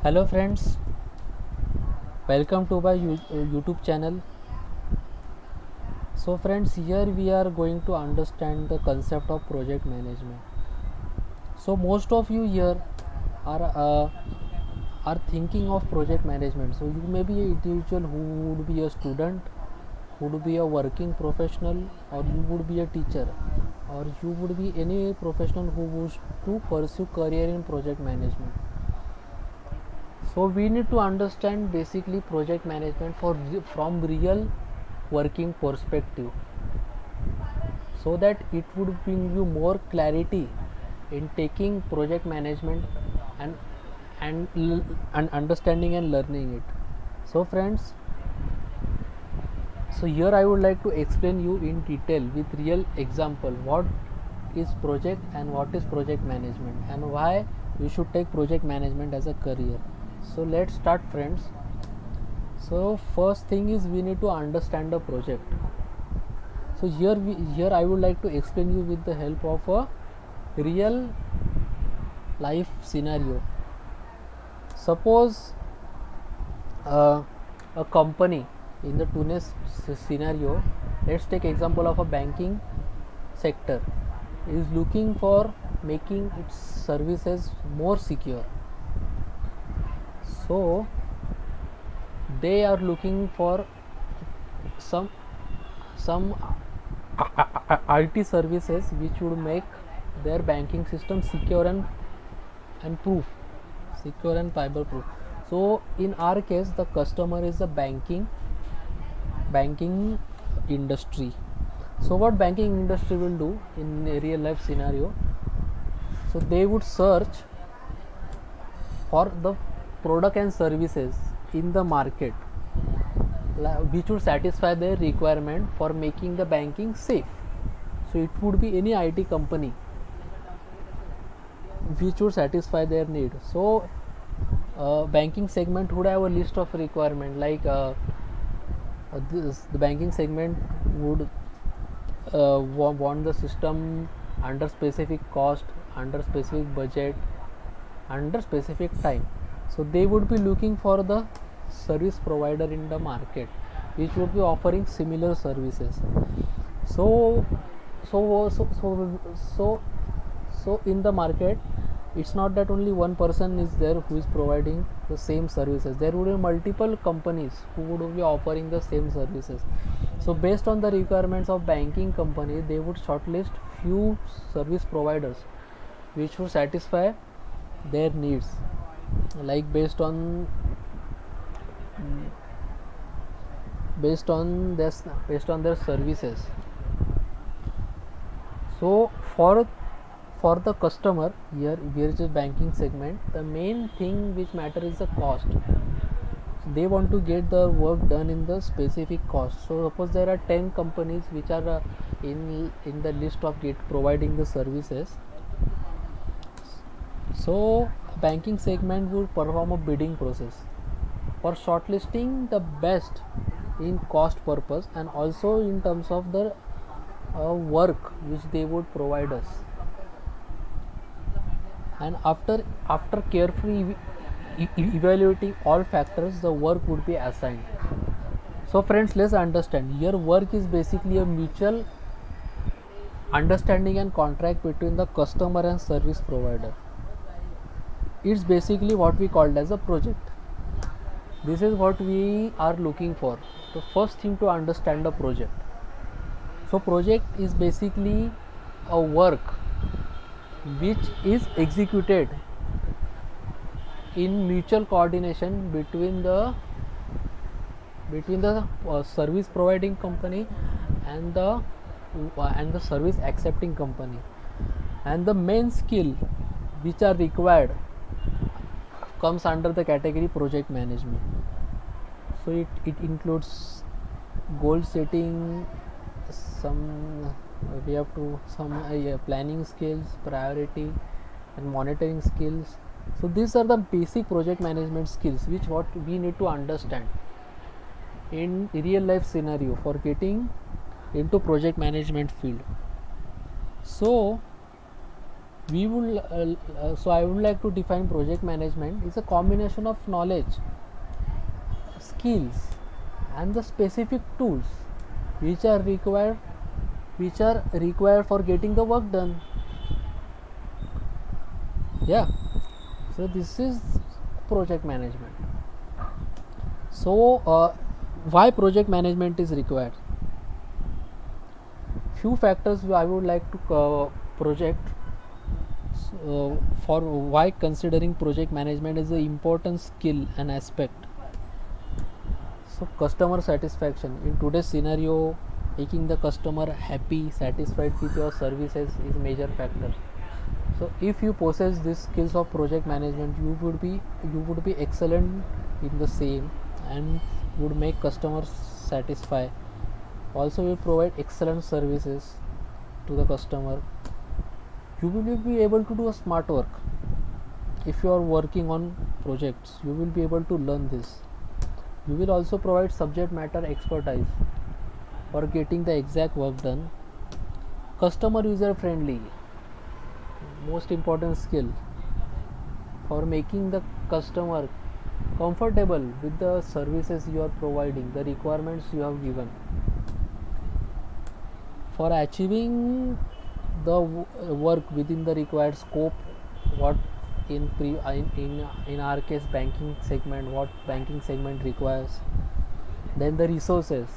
Hello friends, welcome to my YouTube channel. So friends, here we are going to understand the concept of project management. So most of you here are uh, are thinking of project management. So you may be an individual who would be a student, who would be a working professional, or you would be a teacher, or you would be any professional who wants to pursue career in project management. So we need to understand basically project management from real working perspective, so that it would bring you more clarity in taking project management and and understanding and learning it. So friends, so here I would like to explain you in detail with real example what is project and what is project management and why you should take project management as a career. So let's start friends. So first thing is we need to understand the project. So here I would like to explain you with the help of a real life scenario. Suppose uh, a company in the Tunis scenario, let's take example of a banking sector, is looking for making its services more secure. So they are looking for some some IT services which would make their banking system secure and proof, secure and fiber proof. So in our case, the customer is the banking industry. So what banking industry will do in a real life scenario? So they would search for the product and services in the market which would satisfy their requirement for making the banking safe. So it would be any IT company which would satisfy their need. So banking segment would have a list of requirement like the banking segment would want the system under specific cost, under specific budget, under specific time. So they would be looking for the service provider in the market which would be offering similar services. So so so so so, so in the market, it's not that only one person is there who is providing the same services. There would be multiple companies who would be offering the same services. So based on the requirements of banking company, they would shortlist few service providers which would satisfy their needs, like based on their services. So for the customer, here is a banking segment, the main thing which matter is the cost. So they want to get the work done in the specific cost. So suppose there are 10 companies which are in the list of providing the services. So banking segment would perform a bidding process for shortlisting the best in cost purpose and also in terms of the work which they would provide us. And after carefully evaluating all factors, the work would be assigned. So friends, let's understand, here work is basically a mutual understanding and contract between the customer and service provider. It's basically what we called as a project. This is what we are looking for. The first thing to understand the project. So project is basically a work which is executed in mutual coordination between the service providing company and the service accepting company, and the main skill which are required comes under the category project management. So it includes goal setting, some we have to some planning skills, priority and monitoring skills. So these are the basic project management skills which what we need to understand in real life scenario for getting into project management field. So We will so I would like to define project management is a combination of knowledge, skills, and the specific tools which are required for getting the work done. Yeah, so this is project management. So why project management is required? Few factors I would like to project for why considering project management is an important skill and aspect. So customer satisfaction in today's scenario, making the customer happy, satisfied with your services is major factor. So if you possess these skills of project management, you would be excellent in the same and would make customers satisfy. Also, you provide excellent services to the customer. You will be able to do a smart work. If you are working on projects, you will be able to learn this. You will also provide subject matter expertise for getting the exact work done. Customer user friendly, most important skill for making the customer comfortable with the services you are providing, the requirements you have given. For achieving the work within the required scope, what in our case banking segment, what banking segment requires. Then the resources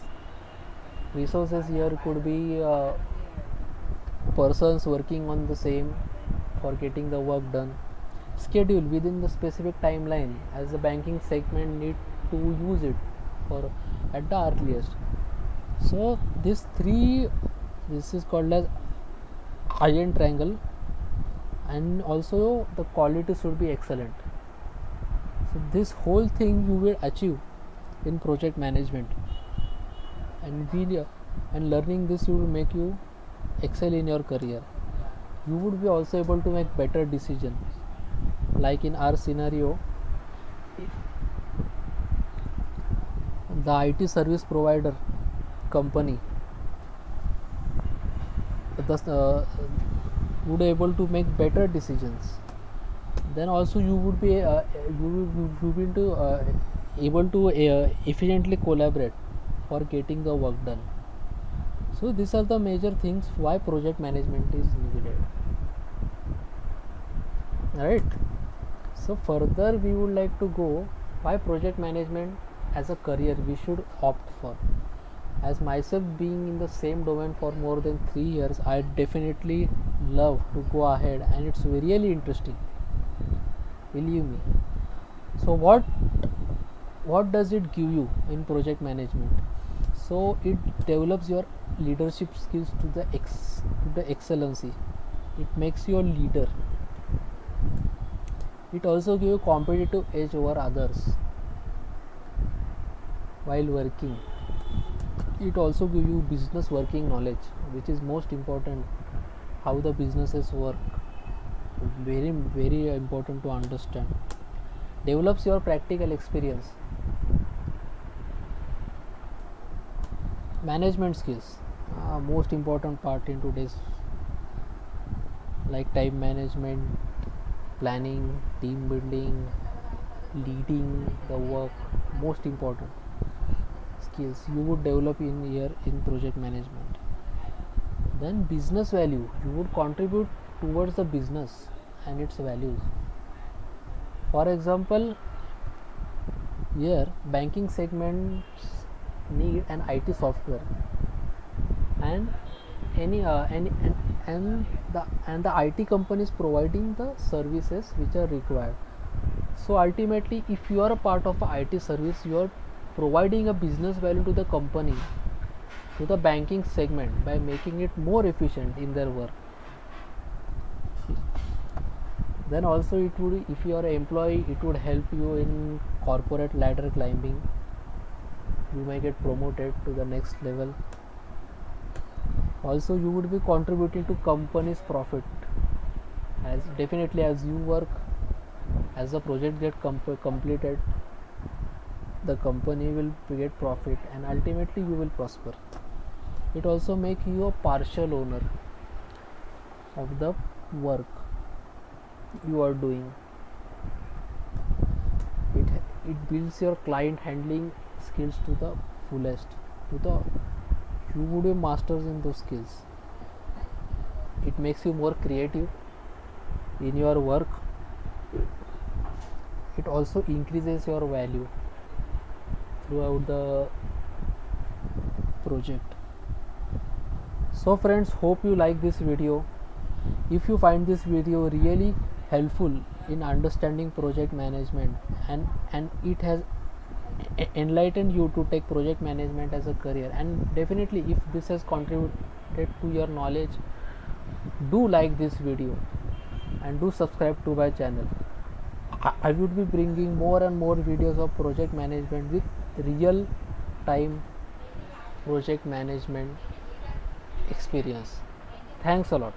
here could be persons working on the same for getting the work done. Schedule within the specific timeline, as the banking segment need to use it for at the earliest. So this is called as iron triangle, and also the quality should be excellent. So this whole thing you will achieve in project management, and learning this will make you excel in your career. You would be also able to make better decisions. Like in our scenario, the IT service provider company thus would able to make better decisions. Then also you would be able to efficiently collaborate for getting the work done. So these are the major things why project management is needed. Right. So further we would like to go why project management as a career we should opt for. As myself being in the same domain for more than 3 years, I definitely love to go ahead, and it's really interesting, believe me. So what does it give you in project management? So it develops your leadership skills to the excellency. It makes you a leader. It also gives you competitive edge over others while working. It also gives you business working knowledge, which is most important, how the businesses work. Very very important to understand. Develops your practical experience. Management skills, most important part in today's, like time management, planning, team building, leading the work, most important skills you would develop in here in project management. Then business value, you would contribute towards the business and its values. For example, here banking segments need an IT software, and any and the IT companies providing the services which are required. So ultimately, if you are a part of a IT service, you are providing a business value to the company, to the banking segment, by making it more efficient in their work. Then also it would, if you are an employee, it would help you in corporate ladder climbing. You may get promoted to the next level. Also you would be contributing to company's profit, as definitely as you work, as the project get completed, the company will get profit and ultimately you will prosper. It also make you a partial owner of the work. you are doing. It builds your client handling skills to the fullest, to the you would be masters in those skills. It makes you more creative in your work. It also increases your value throughout the project. So friends, hope you like this video. If you find this video really helpful in understanding project management, and it has enlightened you to take project management as a career, and definitely if this has contributed to your knowledge, do like this video and do subscribe to my channel. I would be bringing more and more videos of project management with real time project management experience. Thanks a lot.